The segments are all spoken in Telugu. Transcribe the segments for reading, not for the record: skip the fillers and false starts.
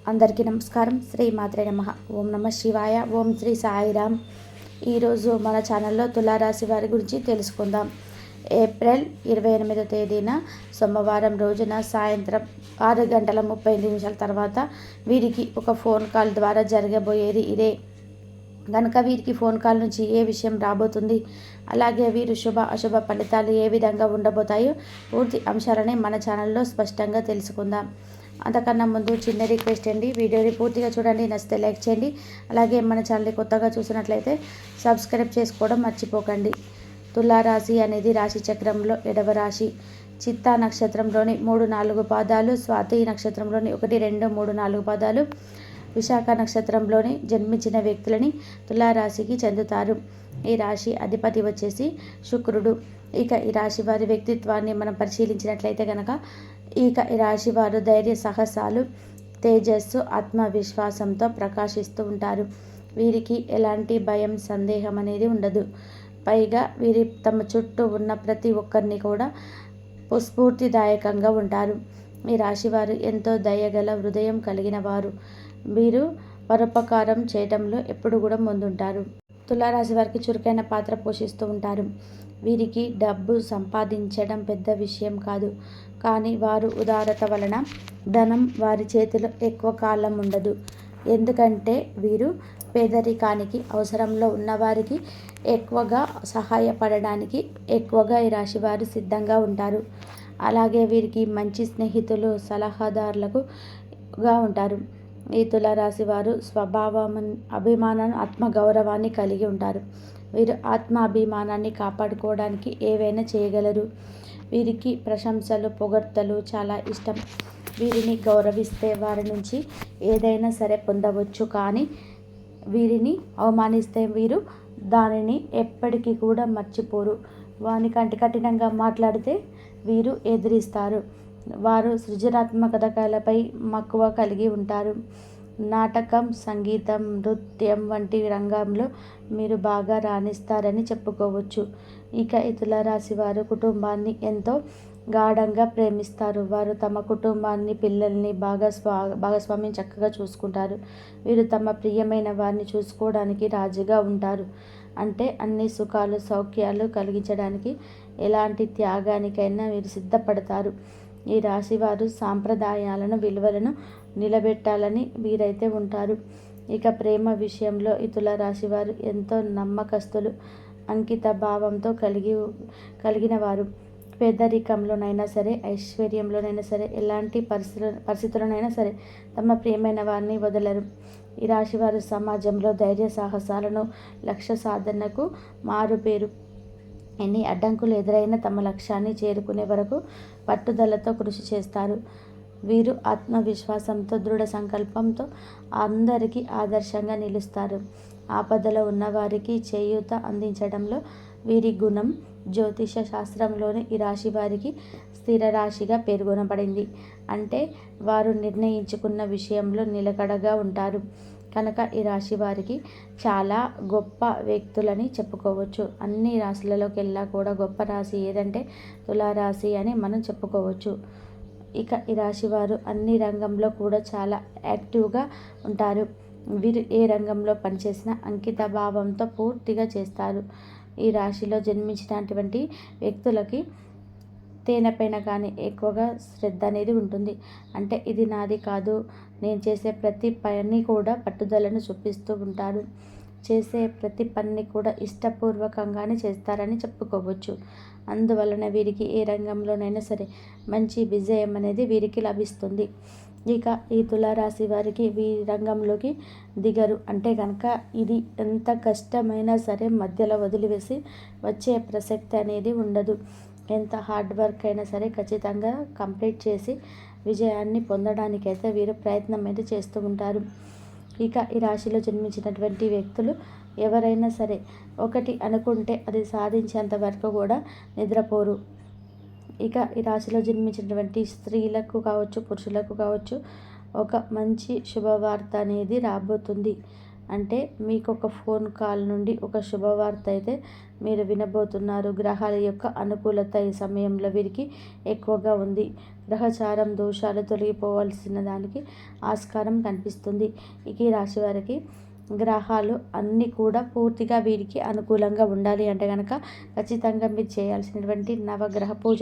అందరికీ నమస్కారం. శ్రీ మాత్రే నమః. ఓం నమ శివాయ. ఓం శ్రీ సాయిరామ్. ఈరోజు మన ఛానల్లో తులారాశి వారి గురించి తెలుసుకుందాం. ఏప్రిల్ 28వ తేదీన సోమవారం రోజున సాయంత్రం 6:35 తర్వాత వీరికి ఒక ఫోన్ కాల్ ద్వారా జరగబోయేది ఇదే కనుక వీరికి ఫోన్ కాల్ నుంచి ఏ విషయం రాబోతుంది, అలాగే వీరు శుభ అశుభ ఫలితాలు ఏ విధంగా ఉండబోతాయో పూర్తి అంశాలని మన ఛానల్లో స్పష్టంగా తెలుసుకుందాం. అంతకన్నా ముందు చిన్న రిక్వెస్ట్ అండి, వీడియోని పూర్తిగా చూడండి, నచ్చితే లైక్ చేయండి. అలాగే మన ఛానల్ని కొత్తగా చూసినట్లయితే సబ్స్క్రైబ్ చేసుకోవడం మర్చిపోకండి. తులారాశి అనేది రాశి చక్రంలో 7వ రాశి. చిత్తా నక్షత్రంలోని 3-4 పాదాలు, స్వాతి నక్షత్రంలోని 1, 2, 3, 4 పాదాలు, విశాఖ నక్షత్రంలోని జన్మించిన వ్యక్తులని తులారాశికి చెందుతారు. ఈ రాశి అధిపతి వచ్చేసి శుక్రుడు. ఇక ఈ రాశి వారి వ్యక్తిత్వాన్ని మనం పరిశీలించినట్లయితే కనుక ఈ రాశి వారు ధైర్య సాహసాలు, తేజస్సు, ఆత్మవిశ్వాసంతో ప్రకాశిస్తూ ఉంటారు. వీరికి ఎలాంటి భయం, సందేహం అనేది ఉండదు. పైగా వీరి తమ చుట్టూ ఉన్న ప్రతి ఒక్కరిని కూడా స్ఫూర్తిదాయకంగా ఉంటారు. ఈ రాశివారు ఎంతో దయగల హృదయం కలిగిన వారు. వీరు పరోపకారం చేయడంలో ఎప్పుడు కూడా ముందుంటారు. తులారాశి వారికి చురుకైన పాత్ర పోషిస్తూ ఉంటారు. వీరికి డబ్బు సంపాదించడం పెద్ద విషయం కాదు, కానీ వారు ఉదారత వలన ధనం వారి చేతిలో ఎక్కువ కాలం ఉండదు. ఎందుకంటే వీరు పేదరికానికి, అవసరంలో ఉన్నవారికి ఎక్కువగా సహాయపడడానికి ఎక్కువగా ఈ రాశి వారు సిద్ధంగా ఉంటారు. అలాగే వీరికి మంచి స్నేహితులు, సలహాదారులుగా ఉంటారు. ఈ తులారాశి వారు స్వభావం, అభిమానం, ఆత్మగౌరవాన్ని కలిగి ఉంటారు. వీరు ఆత్మాభిమానాన్ని కాపాడుకోవడానికి ఏవైనా చేయగలరు. వీరికి ప్రశంసలు, పొగడ్తలు చాలా ఇష్టం. వీరిని గౌరవిస్తే వారి నుంచి ఏదైనా సరే పొందవచ్చు, కానీ వీరిని అవమానిస్తే వీరు దానిని ఎప్పటికీ కూడా మర్చిపోరు. వానికంటే కఠినంగా మాట్లాడితే వీరు ఎదిరిస్తారు. వారు సృజనాత్మకతలపై మక్కువ కలిగి ఉంటారు. నాటకం, సంగీతం, నృత్యం వంటి రంగంలో మీరు బాగా రాణిస్తారని చెప్పుకోవచ్చు. ఇక ఈ తులారాశి వారు కుటుంబాన్ని ఎంతో గాఢంగా ప్రేమిస్తారు. వారు తమ కుటుంబాన్ని, పిల్లల్ని భాగస్వామ్యం చక్కగా చూసుకుంటారు. వీరు తమ ప్రియమైన వారిని చూసుకోవడానికి రాజుగా ఉంటారు. అంటే అన్ని సుఖాలు, సౌఖ్యాలు కలిగించడానికి ఎలాంటి త్యాగానికైనా వీరు సిద్ధపడతారు. ఈ రాశివారు సాంప్రదాయాలను, విలువలను నిలబెట్టాలని వీరైతే ఉంటారు. ఇక ప్రేమ విషయంలో ఈ తులారాశి వారు ఎంతో నమ్మకస్తులు, అంకిత భావంతో కలిగిన వారు. పేదరికంలోనైనా సరే, ఐశ్వర్యంలోనైనా సరే, ఎలాంటి పరిస్థితుల్లోనైనా సరే తమ ప్రియమైన వారిని వదలరు. ఈ రాశివారు సమాజంలో ధైర్య సాహసాలను, లక్ష్య సాధనకు మారుపేరు. ఎన్ని అడ్డంకులు ఎదురైనా తమ లక్ష్యాన్ని చేరుకునే వరకు పట్టుదలతో కృషి చేస్తారు. వీరు ఆత్మవిశ్వాసంతో, దృఢ సంకల్పంతో అందరికీ ఆదర్శంగా నిలుస్తారు. ఆపదలో ఉన్నవారికి చేయూత అందించడంలో వీరి గుణం జ్యోతిష శాస్త్రంలోని ఈ రాశి వారికి స్థిర రాశిగా పేర్కొనబడింది. అంటే వారు నిర్ణయించుకున్న విషయంలో నిలకడగా ఉంటారు. కనుక ఈ రాశి వారికి చాలా గొప్ప వ్యక్తులని చెప్పుకోవచ్చు. అన్ని రాశులలోకెల్లా కూడా గొప్ప రాశి ఏదంటే తులారాశి అని మనం చెప్పుకోవచ్చు. ఇక ఈ రాశి వారు అన్ని రంగంలో కూడా చాలా యాక్టివ్గా ఉంటారు. వీరు ఏ రంగంలో పనిచేసినా అంకిత భావంతో పూర్తిగా చేస్తారు. ఈ రాశిలో జన్మించినటువంటి వ్యక్తులకి తేనెపైన కానీ ఎక్కువగా శ్రద్ధ అనేది ఉంటుంది. అంటే ఇది నాది కాదు, నేను చేసే ప్రతి పని కూడా పట్టుదలను చూపిస్తూ ఉంటారు. చేసే ప్రతి పనిని కూడా ఇష్టపూర్వకంగానే చేస్తారని చెప్పుకోవచ్చు. అందువలన వీరికి ఏ రంగంలోనైనా సరే మంచి విజయం అనేది వీరికి లభిస్తుంది. ఇక ఈ తులారాశి వారికి వీరి రంగంలోకి దిగరు. అంటే కనుక ఇది ఎంత కష్టమైనా సరే మధ్యలో వదిలివేసి వచ్చే ప్రసక్తి అనేది ఉండదు. ఎంత హార్డ్ వర్క్ అయినా సరే ఖచ్చితంగా కంప్లీట్ చేసి విజయాన్ని పొందడానికైతే వీరు ప్రయత్నం అయితే చేస్తూ ఉంటారు. ఇక ఈ రాశిలో జన్మించినటువంటి వ్యక్తులు ఎవరైనా సరే ఒకటి అనుకుంటే అది సాధించేంత వరకు కూడా నిద్రపోరు. ఇక ఈ రాశిలో జన్మించినటువంటి స్త్రీలకు కావచ్చు, పురుషులకు కావచ్చు ఒక మంచి శుభవార్త అనేది రాబోతుంది. అంటే మీకు ఒక ఫోన్ కాల్ నుండి ఒక శుభవార్త అయితే మీరు వినబోతున్నారు. గ్రహాల యొక్క అనుకూలత ఈ సమయంలో వీరికి ఎక్కువగా ఉంది. గ్రహచారం దోషాలు తొలగిపోవాల్సిన దానికి ఆస్కారం కనిపిస్తుంది. ఇక ఈ రాశి వారికి గ్రహాలు అన్నీ కూడా పూర్తిగా వీరికి అనుకూలంగా ఉండాలి అంటే కనుక ఖచ్చితంగా మీరు చేయాల్సినటువంటి నవగ్రహ పూజ.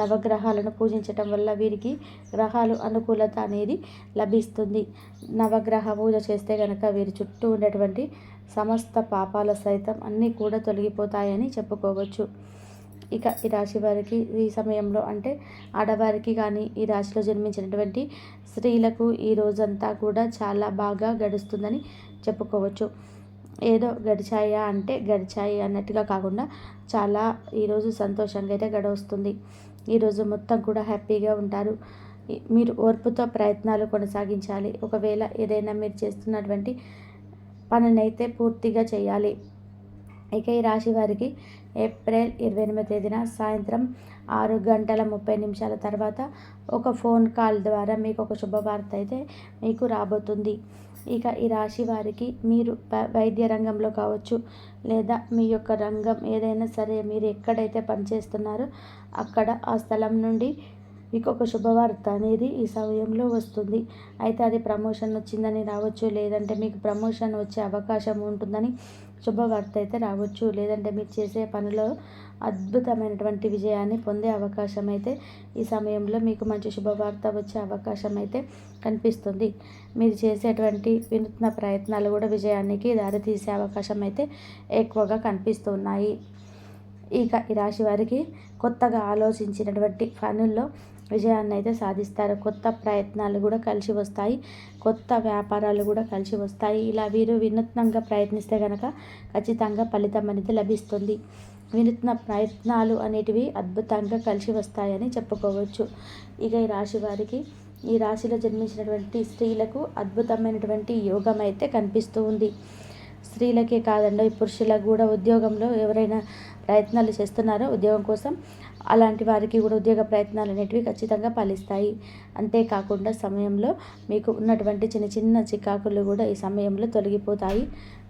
నవగ్రహాలను పూజించటం వల్ల వీరికి గ్రహాలు అనుకూలత అనేది లభిస్తుంది. నవగ్రహ పూజ చేస్తే కనుక వీరి చుట్టూ ఉండేటువంటి సమస్త పాపాల సైతం అన్నీ కూడా తొలగిపోతాయని చెప్పుకోవచ్చు. ఇక ఈ రాశి వారికి ఈ సమయంలో అంటే ఆడవారికి కానీ ఈ రాశిలో జన్మించినటువంటి స్త్రీలకు ఈ రోజంతా కూడా చాలా బాగా గడుస్తుందని చెప్పుకోవచ్చు. ఏదో గడిచాయా అంటే గడిచాయి అన్నట్టుగా కాకుండా చాలా ఈరోజు సంతోషంగా అయితే గడవస్తుంది. ఈరోజు మొత్తం కూడా హ్యాపీగా ఉంటారు. మీరు ఓర్పుతో ప్రయత్నాలు కొనసాగించాలి. ఒకవేళ ఏదైనా మీరు చేస్తున్నటువంటి పనినైతే పూర్తిగా చేయాలి. ఇక ఈ రాశి వారికి ఏప్రిల్ 28వ తేదీన సాయంత్రం 6:30 తర్వాత ఒక ఫోన్ కాల్ ద్వారా మీకు ఒక శుభవార్త అయితే మీకు రాబోతుంది. ఇక ఈ రాశి వారికి మీరు వైద్య రంగంలో కావచ్చు, లేదా మీ యొక్క రంగం ఏదైనా సరే, మీరు ఎక్కడైతే పనిచేస్తున్నారో అక్కడ ఆ స్థలం నుండి మీకు ఒక శుభవార్త అనేది ఈ సమయంలో వస్తుంది. అయితే అది ప్రమోషన్ వచ్చిందని రావచ్చు, లేదంటే మీకు ప్రమోషన్ వచ్చే అవకాశం ఉంటుందని శుభవార్త అయితే రావచ్చు, లేదంటే మీరు చేసే పనిలో అద్భుతమైనటువంటి విజయాన్ని పొందే అవకాశం అయితే ఈ సమయంలో మీకు మంచి శుభవార్త వచ్చే అవకాశం అయితే కనిపిస్తుంది. మీరు చేసేటువంటి వినూత్న ప్రయత్నాలు కూడా విజయానికి దారితీసే అవకాశం అయితే ఎక్కువగా కనిపిస్తున్నాయి. ఇక ఈ రాశి వారికి కొత్తగా ఆలోచించినటువంటి పనుల్లో విజయాన్ని అయితే సాధిస్తారు. కొత్త ప్రయత్నాలు కూడా కలిసి వస్తాయి. కొత్త వ్యాపారాలు కూడా కలిసి వస్తాయి. ఇలా వీరు వినూత్నంగా ప్రయత్నిస్తే కనుక ఖచ్చితంగా ఫలితం అనేది లభిస్తుంది. వినూత్న ప్రయత్నాలు అనేటివి అద్భుతంగా కలిసి వస్తాయని చెప్పుకోవచ్చు. ఇక ఈ రాశి వారికి ఈ రాశిలో జన్మించినటువంటి స్త్రీలకు అద్భుతమైనటువంటి యోగం అయితే కనిపిస్తూ ఉంది. స్త్రీలకే కాదండి, పురుషులకు కూడా ఉద్యోగంలో ఎవరైనా ప్రయత్నాలు చేస్తున్నారో ఉద్యోగం కోసం, అలాంటి వారికి కూడా ఉద్యోగ ప్రయత్నాలు అనేటివి ఖచ్చితంగా ఫలిస్తాయి. అంతేకాకుండా సమయంలో మీకు ఉన్నటువంటి చిన్న చిన్న చికాకులు కూడా ఈ సమయంలో తొలగిపోతాయి.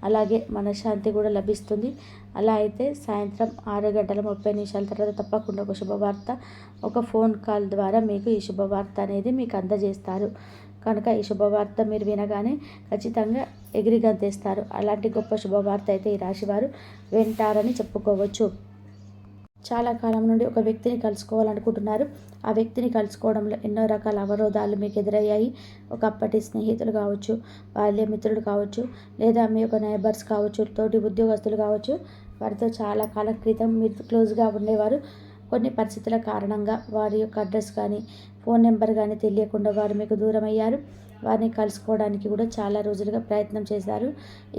అలాగే మనశ్శాంతి కూడా లభిస్తుంది. అలా అయితే సాయంత్రం 6:30 తర్వాత తప్పకుండా ఒక శుభవార్త ఒక ఫోన్ కాల్ ద్వారా మీకు ఈ శుభవార్త అనేది మీకు అందజేస్తారు. కనుక ఈ శుభవార్త మీరు వినగానే ఖచ్చితంగా ఎగిరి గంతేస్తారు. అలాంటి గొప్ప శుభవార్త అయితే ఈ రాశివారు వింటారని చెప్పుకోవచ్చు. చాలా కాలం నుండి ఒక వ్యక్తిని కలుసుకోవాలనుకుంటున్నారు. ఆ వ్యక్తిని కలుసుకోవడంలో ఎన్నో రకాల అవరోధాలు మీకు ఎదురయ్యాయి. ఒకప్పటి స్నేహితులు కావచ్చు, బాల్యమిత్రులు కావచ్చు, లేదా మీ యొక్క నైబర్స్ కావచ్చు, తోటి ఉద్యోగస్తులు కావచ్చు, వారితో చాలా కాలం క్రితం మీరు క్లోజ్గా ఉండేవారు. కొన్ని పరిస్థితుల కారణంగా వారి యొక్క అడ్రస్ కానీ ఫోన్ నెంబర్ కానీ తెలియకుండా వారు మీకు దూరం అయ్యారు. వారిని కలుసుకోవడానికి కూడా చాలా రోజులుగా ప్రయత్నం చేశారు.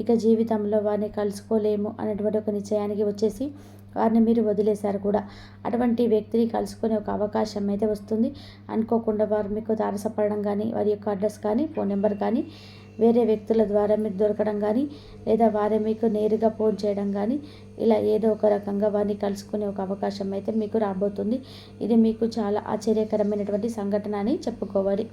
ఇక జీవితంలో వారిని కలుసుకోలేము అనేటువంటి ఒక నిశ్చయానికి వచ్చేసి వారిని మీరు వదిలేశారు కూడా. అటువంటి వ్యక్తిని కలుసుకునే ఒక అవకాశం అయితే వస్తుంది. అనుకోకుండా వారు మీకు తారసపడడం కానీ, వారి యొక్క అడ్రస్ కానీ ఫోన్ నెంబర్ కానీ వేరే వ్యక్తుల ద్వారా మీకు దొరకడం కానీ, లేదా వారే మీకు నేరుగా ఫోన్ చేయడం కానీ, ఇలా ఏదో ఒక రకంగా వారిని కలుసుకునే ఒక అవకాశం అయితే మీకు రాబోతుంది. ఇది మీకు చాలా ఆశ్చర్యకరమైనటువంటి సంఘటన అని చెప్పుకోవాలి.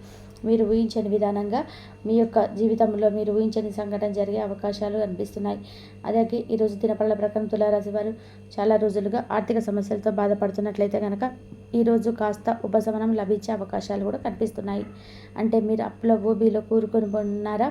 మీరు ఊహించని విధానంగా మీ యొక్క జీవితంలో మీరు ఊహించని సంఘటన జరిగే అవకాశాలు కనిపిస్తున్నాయి. అలాగే ఈరోజు దినపళ్ళ ప్రకారం తులారాశి వారు చాలా రోజులుగా ఆర్థిక సమస్యలతో బాధపడుతున్నట్లయితే కనుక ఈరోజు కాస్త ఉపశమనం లభించే అవకాశాలు కూడా కనిపిస్తున్నాయి. అంటే మీరు అప్పుల ఊబిలో కూరుకొని ఉన్నారా?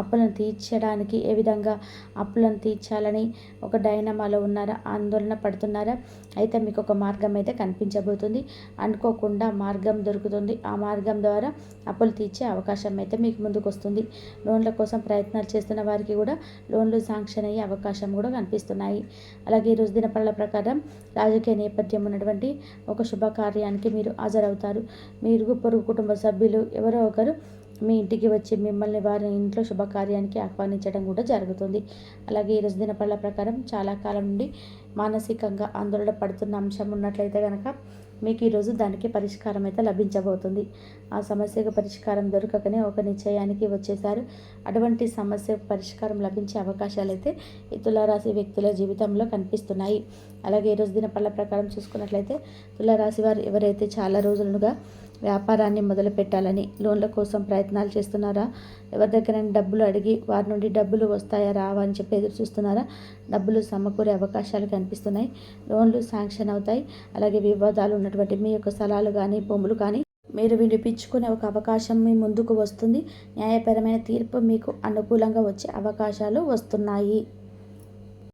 అప్పులను తీర్చడానికి ఏ విధంగా అప్పులను తీర్చాలని ఒక డైనమాలో ఉన్నారా? ఆందోళన పడుతున్నారా? అయితే మీకు ఒక మార్గం అయితే కనిపించబోతుంది. అనుకోకుండా మార్గం దొరుకుతుంది. ఆ మార్గం ద్వారా అప్పులు తీర్చే అవకాశం అయితే మీకు ముందుకు వస్తుంది. లోన్ల కోసం ప్రయత్నాలు చేస్తున్న వారికి కూడా లోన్లు శాంక్షన్ అయ్యే అవకాశం కూడా కనిపిస్తున్నాయి. అలాగే ఈరోజు దినపళ్ళ ప్రకారం రాజకీయ నేపథ్యం ఉన్నటువంటి ఒక శుభకార్యానికి మీరు హాజరవుతారు. మీరు పొరుగు కుటుంబ సభ్యులు ఎవరో ఒకరు మీ ఇంటికి వచ్చి మిమ్మల్ని వారి ఇంట్లో శుభకార్యానికి ఆహ్వానించడం కూడా జరుగుతుంది. అలాగే ఈరోజు దినపళ్ళ ప్రకారం చాలా కాలం నుండి మానసికంగా ఆందోళన పడుతున్న అంశం ఉన్నట్లయితే కనుక మీకు ఈరోజు దానికి పరిష్కారం అయితే లభించబోతుంది. ఆ సమస్యకు పరిష్కారం దొరకకనే ఒక నిశ్చయానికి వచ్చేసారు. అటువంటి సమస్యకు పరిష్కారం లభించే అవకాశాలు అయితే ఈ తులారాశి వ్యక్తుల జీవితంలో కనిపిస్తున్నాయి. అలాగే ఈరోజు దినపళ్ళ ప్రకారం చూసుకున్నట్లయితే తులారాశి వారు ఎవరైతే చాలా రోజులుగా వ్యాపారాన్ని మొదలుపెట్టాలని లోన్ల కోసం ప్రయత్నాలు చేస్తున్నారా? ఎవరి దగ్గరైనా డబ్బులు అడిగి వారి నుండి డబ్బులు వస్తాయా రావా అని చెప్పి ఎదురు చూస్తున్నారా? డబ్బులు సమకూరే అవకాశాలు కనిపిస్తున్నాయి. లోన్లు శాంక్షన్ అవుతాయి. అలాగే వివాదాలు ఉన్నటువంటి మీ యొక్క స్థలాలు కానీ భూములు కానీ మీరు విడిపించుకునే ఒక అవకాశం మీ ముందుకు వస్తుంది. న్యాయపరమైన తీర్పు మీకు అనుకూలంగా వచ్చే అవకాశాలు వస్తున్నాయి.